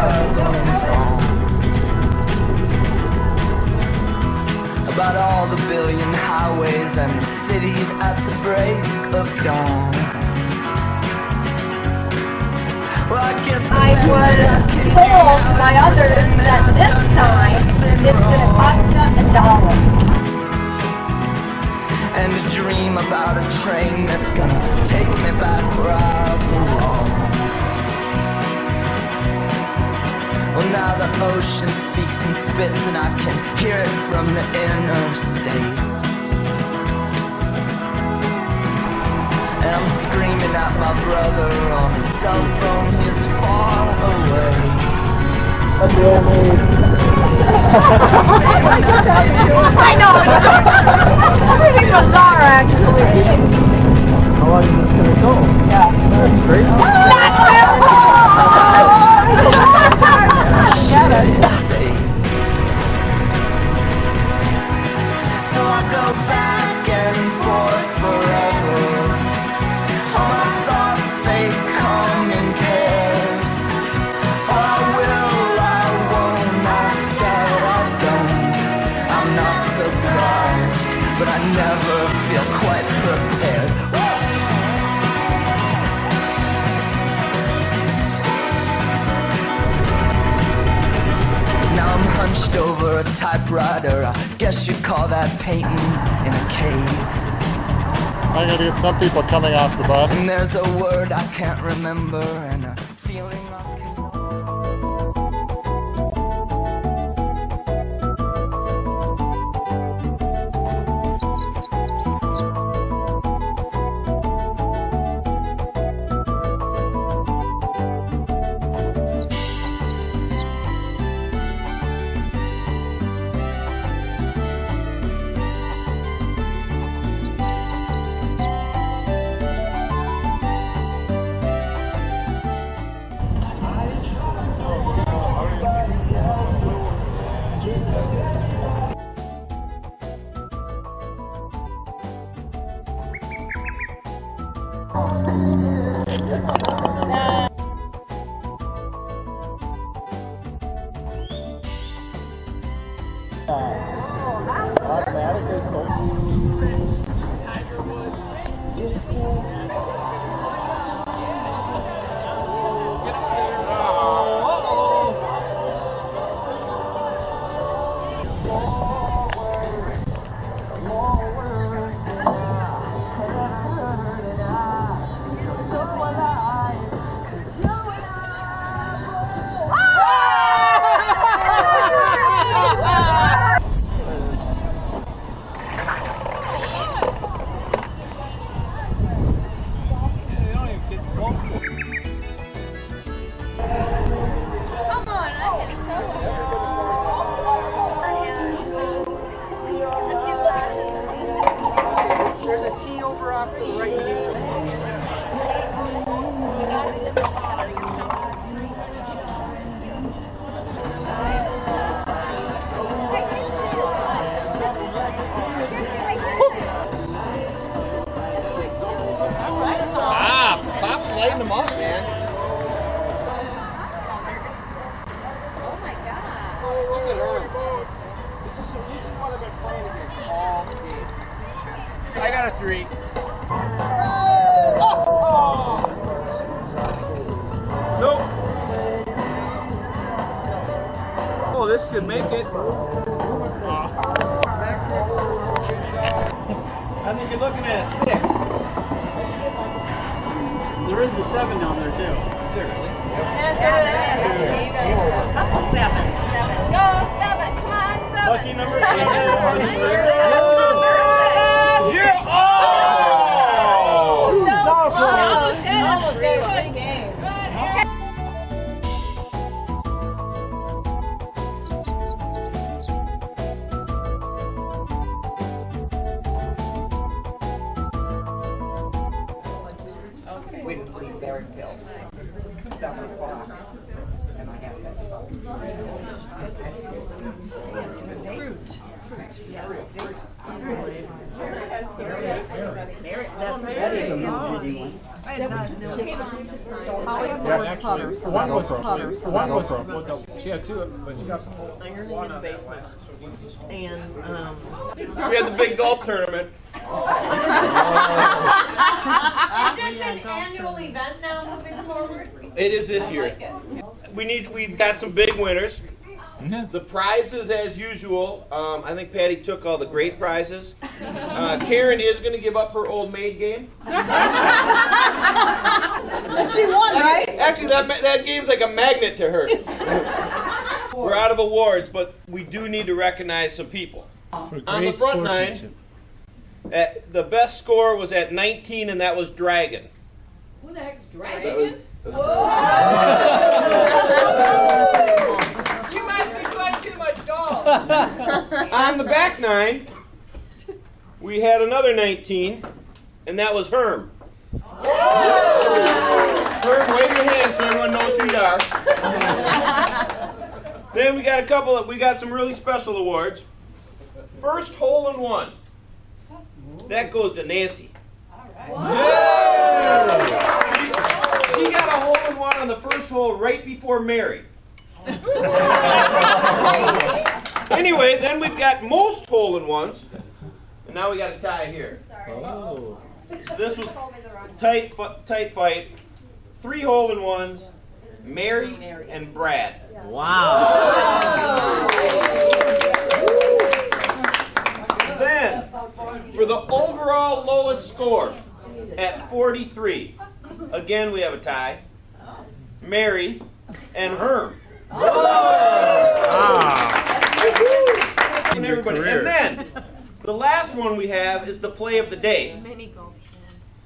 struggling song about all the billion highways and the cities at the break of dawn. Well, I guess I was told by others that this time it's going to cost you $1. And a dream about a train that's gonna take me back where I belong. Well, now the ocean speaks and spits and I can hear it from the interstate. And I'm screaming at my brother on the cell phone, he's far away. I know, it's pretty bizarre actually. How long is this going to go? Yeah. That's crazy. So I go back and forth forever. All my thoughts, they come in pairs. I will, I won't, I doubt I don't. I'm not surprised, but I never feel quite prepared. Now I'm hunched over a typewriter. I guess you'd call that painting in a cave. I gotta get some people coming off the bus. And there's a word I can't remember and a feeling I can't. Lighten them up, man. Oh my god. Oh, look at her. This is what I've been playing against all game. I got a 3. Oh! Nope. Oh, this could make it. I think you're looking at a 6. There is a 7 down there too. Seriously. Couple 7s. Go 7. Come on, 7. Lucky number 7. Yeah. Oh! So close. Almost gave a free game. We didn't leave there until 7 o'clock, and I have that. Fruit. Yes. That's Betty. I She had two, but she got some. Iron in the basement. And We had the big golf tournament. Is this an annual event now moving forward? It is this year. We've got some big winners. The prizes, as usual, I think Patty took all the great prizes. Karen is going to give up her old maid game. She won, right? Actually, that game's like a magnet to her. We're out of awards, but we do need to recognize some people. On the front nine, the best score was at 19, and that was Dragon. Who the heck's Dragon? You must be playing too much golf. On the back nine, we had another 19, and that was Herm. Herm, wave your hand so everyone knows who you are. Then we got some really special awards. First hole in one. That goes to Nancy. She got a hole in one on the first hole right before Mary. Anyway, then we've got most hole in ones, and now we got a tie here. Oh. This was tight fight. 3 hole in ones, Mary and Brad. Wow. Then, for the overall lowest score at 43, again we have a tie, Mary and Herm. And everybody. And then, the last one we have is the play of the day.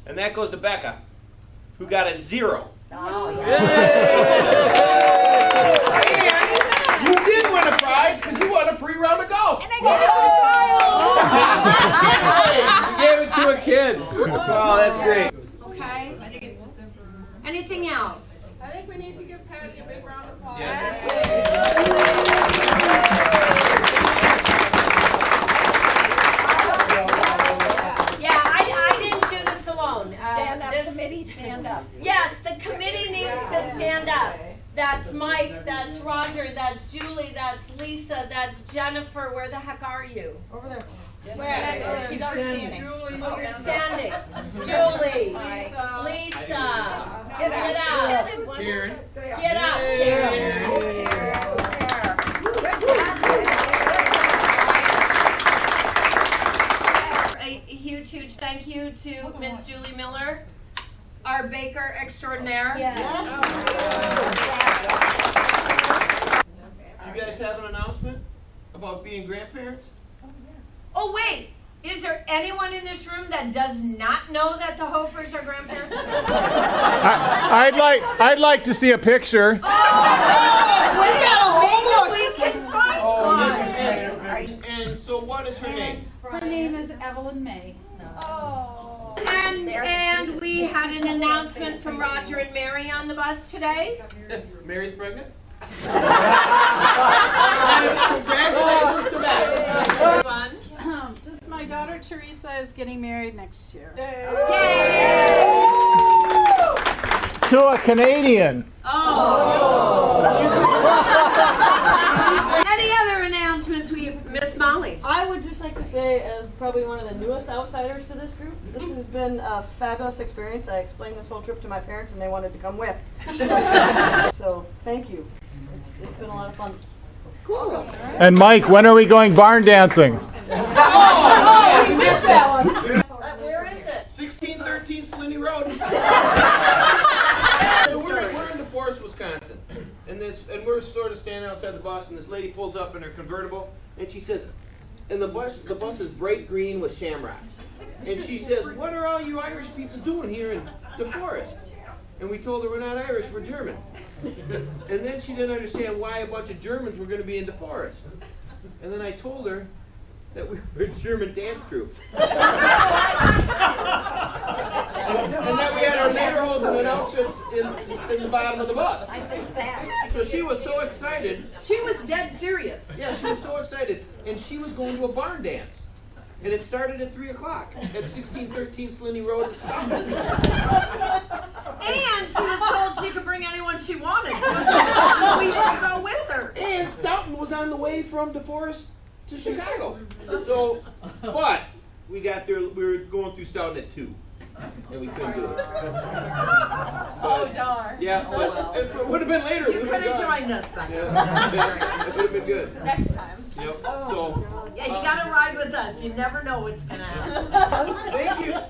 And that goes to Becca, who got a 0. Oh, And you did win a prize because you won a free round of golf. And I gave it to a child. She gave it to a kid. Oh, that's great. Okay. Anything else? I think we need to give Patty a big round of applause. Yeah, I didn't do this alone. Stand up, committee, stand up. Yes, the committee needs to stand up. That's Mike, that's Roger, that's Julie, that's Lisa, that's Jennifer. Where the heck are you? Over there. Where? She's already standing. Oh, you're standing. Julie, Lisa, get out. Karen. Get out. A huge thank you to Miss Julie Miller, our baker extraordinaire. You guys have an announcement about being grandparents? Oh wait, is there anyone in this room that does not know that the Hopers are grandparents? I'd like to see a picture. We can find one. And so what is her name? Her name is Evelyn May. And we had an announcement from Roger and Mary on the bus today. Mary's pregnant? Congratulations to that. Fun. Just my daughter Teresa is getting married next year. To a Canadian. Any other announcements, Miss Molly? I would just like to say, as probably one of the newest outsiders to this group, this has been a fabulous experience. I explained this whole trip to my parents and they wanted to come with. So, thank you. It's been a lot of fun. Cool. And Mike, when are we going barn dancing? Oh, you missed that one. Where is it? 1613 Slinny Road. So we're in DeForest, Wisconsin, and we're sort of standing outside the bus, and this lady pulls up in her convertible, and she says, and the bus is bright green with shamrocks, and she says, "What are all you Irish people doing here in DeForest?" And we told her we're not Irish, we're German. And then she didn't understand why a bunch of Germans were going to be in DeForest. And then I told her that we were a German dance troupe. And that we had our lederhosen and outfits in the bottom of the bus. I missed that. So she was so excited. She was dead serious. Yeah, she was so excited. And she was going to a barn dance. And it started at 3 o'clock at 1613 Slinney Road in Stoughton. And she was told she could bring anyone she wanted, so we should go with her. And Stoughton was on the way from DeForest to Chicago. So, but we got there, we were going through Stoughton at 2. And we couldn't do it. Oh, darn. Yeah, but it would have been later. You could have joined us then. Yeah, it would have been good. Next time. Yep. So. Yeah, you gotta ride with us. You never know what's gonna happen.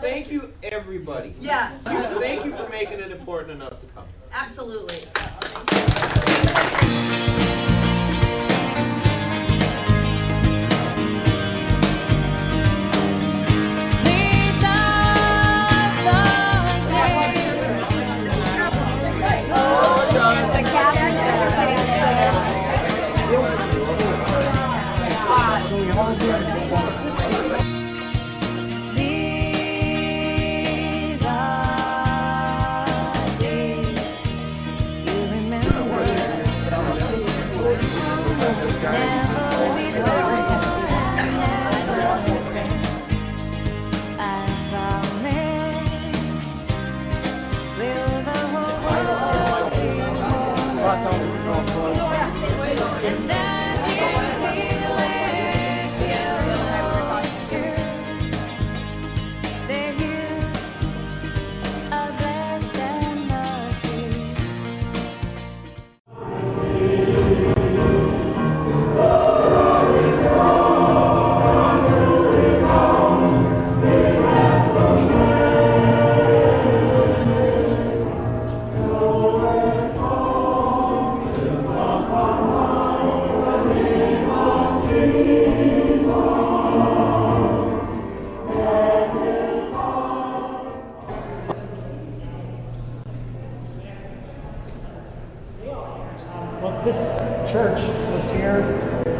Thank you, everybody. Yes. Thank you for making it important enough to come. Absolutely. These are days you remember. Never before and never since. I promise will the whole world be yours. And as you feel it, you know it's true. That you are blessed and lucky. Well, this church was here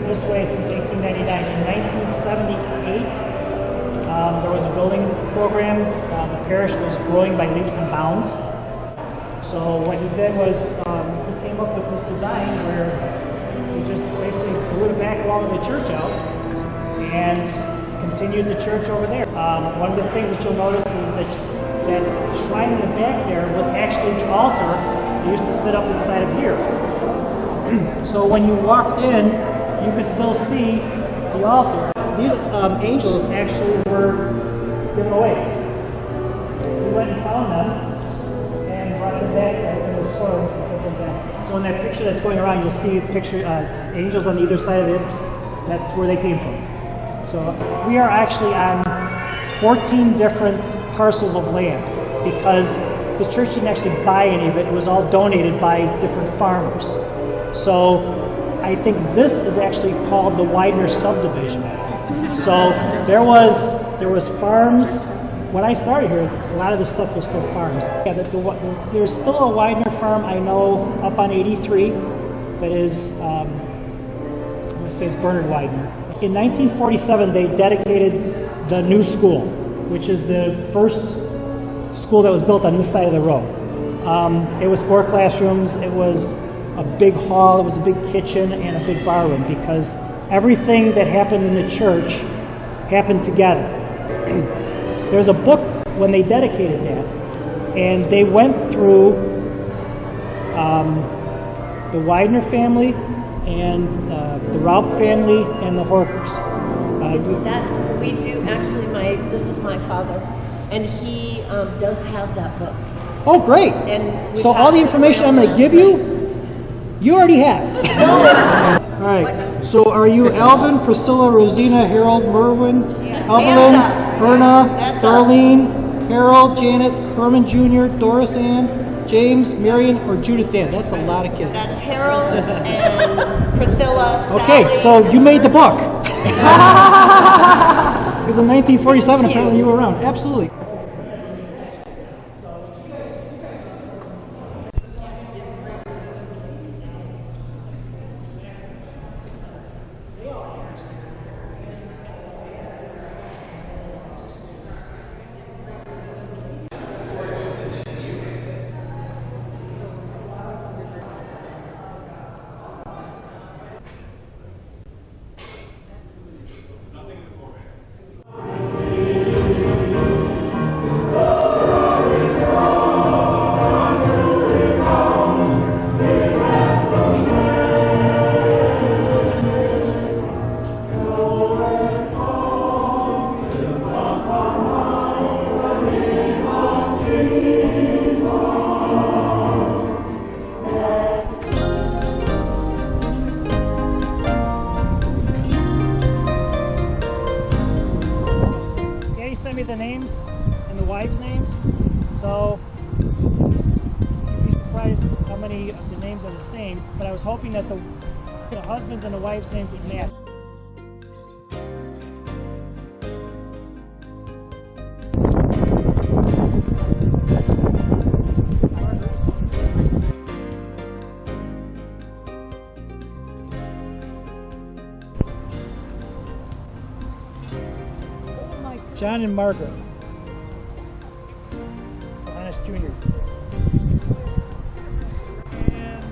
this way since 1899. In 1978, there was a building program. The parish was growing by leaps and bounds. So what he did was he came up with this design where he just basically blew the back wall of the church out and continued the church over there. One of the things that you'll notice is that shrine in the back there was actually the altar that used to sit up inside of here. So when you walked in, you could still see the altar. These angels actually were given away. We went and found them and brought them back and were sort of put them back. So in that picture that's going around, you'll see angels on either side of it. That's where they came from. So we are actually on 14 different parcels of land because the church didn't actually buy any of it. It was all donated by different farmers. So I think this is actually called the Weidner subdivision. So there was farms. When I started here, a lot of this stuff was still farms. Yeah, there's still a Weidner farm I know up on 83 that is, I'm going to say it's Bernard Weidner. In 1947, they dedicated the new school, which is the first school that was built on this side of the road. It was 4 classrooms. It was a big hall, it was a big kitchen, and a big bar room because everything that happened in the church happened together. There's a book when they dedicated that, and they went through the Weidner family and the Raup family and the Horkers. That we do actually. This is my father, and he does have that book. Oh, great! And so all the information I'm going to give you, you already have. All right. So are you Alvin, Priscilla, Rosina, Harold, Merwin, Evelyn, Berna, Darlene, Harold, Janet, Herman Jr., Doris Ann, James, Marion, or Judith Ann? That's a lot of kids. That's Harold and Priscilla. Okay, Sally. so you made the book. Because in 1947, apparently you were around. Absolutely. same, but I was hoping that the husbands and the wives' names would match. John and Margaret. Johannes Jr. And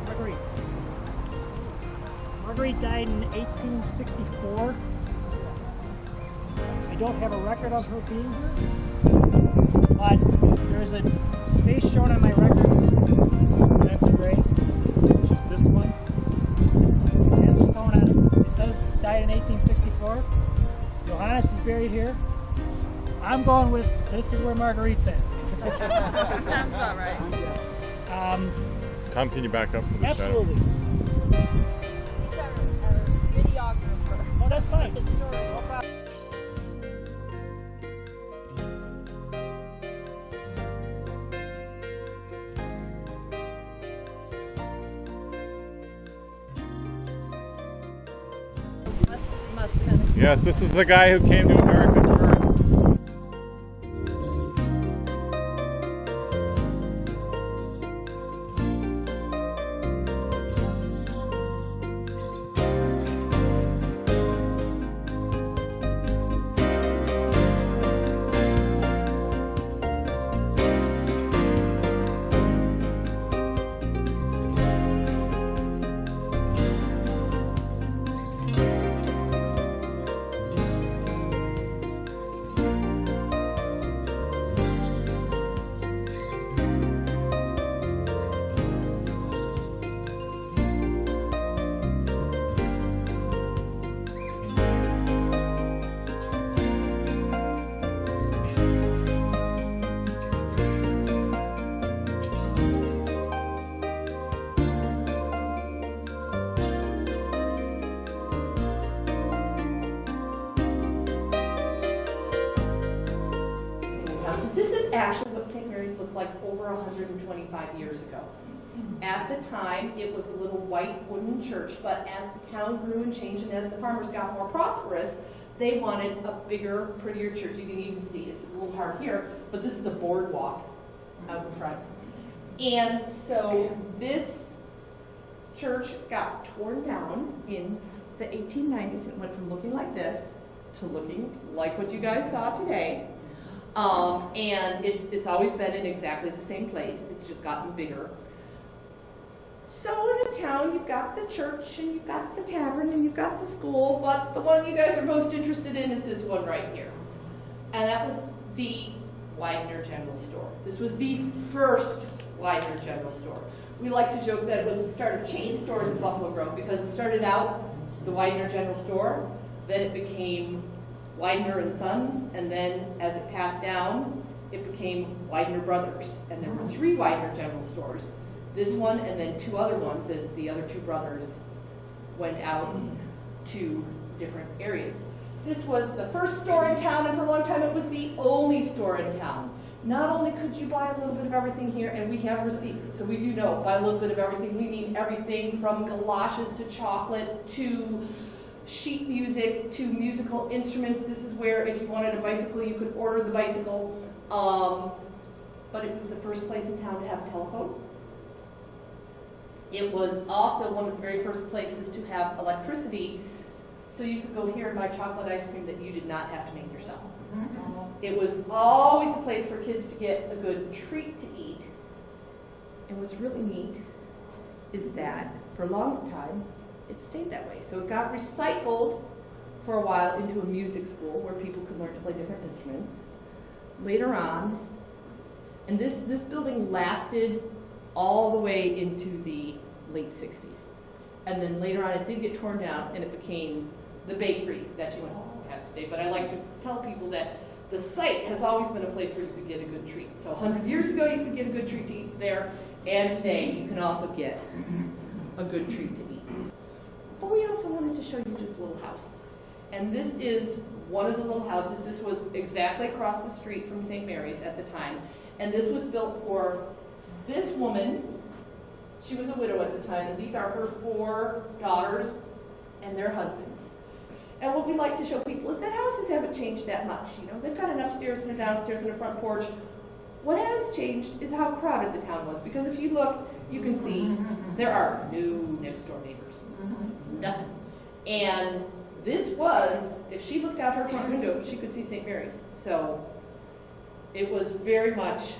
Marguerite. Marguerite died in 1864. I don't have a record of her being here, but there's a space shown on my records, empty grave, which is this one. And the stone on it. It says died in 1864. Johannes is buried here. I'm going with this is where Marguerite's at. Sounds about right. Tom, can you back up for the Absolutely. He's our videographer. Oh, that's fine. The story. No problem. Must have. Yes, this is the guy who came to America first. This is actually what St. Mary's looked like over 125 years ago. At the time, it was a little white wooden church, but as the town grew and changed and as the farmers got more prosperous, they wanted a bigger, prettier church. You can even see it's a little hard here, but this is a boardwalk out in front. And so this church got torn down in the 1890s. It went from looking like this to looking like what you guys saw today. And it's always been in exactly the same place. It's just gotten bigger. So in a town, you've got the church, and you've got the tavern, and you've got the school, but the one you guys are most interested in is this one right here. And that was the Weidner General Store. This was the first Weidner General Store. We like to joke that it was the start of chain stores in Buffalo Grove because it started out the Weidner General Store, then it became Weidner and Sons, and then as it passed down, it became Weidner Brothers. And there were 3 Weidner General Stores. This one and then 2 other ones as the other 2 brothers went out to different areas. This was the first store in town, and for a long time it was the only store in town. Not only could you buy a little bit of everything here, and we have receipts, so we do know, buy a little bit of everything. We mean everything from galoshes to chocolate to sheet music to musical instruments. This is where if you wanted a bicycle, you could order the bicycle. But it was the first place in town to have a telephone. It was also one of the very first places to have electricity, so you could go here and buy chocolate ice cream that you did not have to make yourself. It was always a place for kids to get a good treat to eat. And what's really neat is that for a long time, it stayed that way. So it got recycled for a while into a music school where people could learn to play different instruments. Later on, and this building lasted all the way into the late 60s. And then later on it did get torn down and it became the bakery that you went past today. But I like to tell people that the site has always been a place where you could get a good treat. So 100 years ago you could get a good treat to eat there, and today you can also get a good treat to eat. But we also wanted to show you just little houses. And this is one of the little houses. This was exactly across the street from St. Mary's at the time. And this was built for this woman She was a widow at the time, and these are her 4 daughters and their husbands. And what we like to show people is that houses haven't changed that much. You know, they've got an upstairs and a downstairs and a front porch. What has changed is how crowded the town was. Because if you look, you can see there are no next door neighbors. Nothing. And this was, if she looked out her front window, she could see St. Mary's. So it was very much,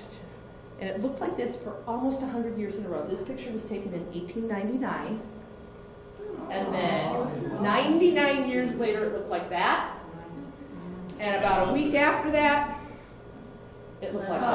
and it looked like this for almost 100 years in a row. This picture was taken in 1899. And then 99 years later, it looked like that. And about a week after that, it looked like this.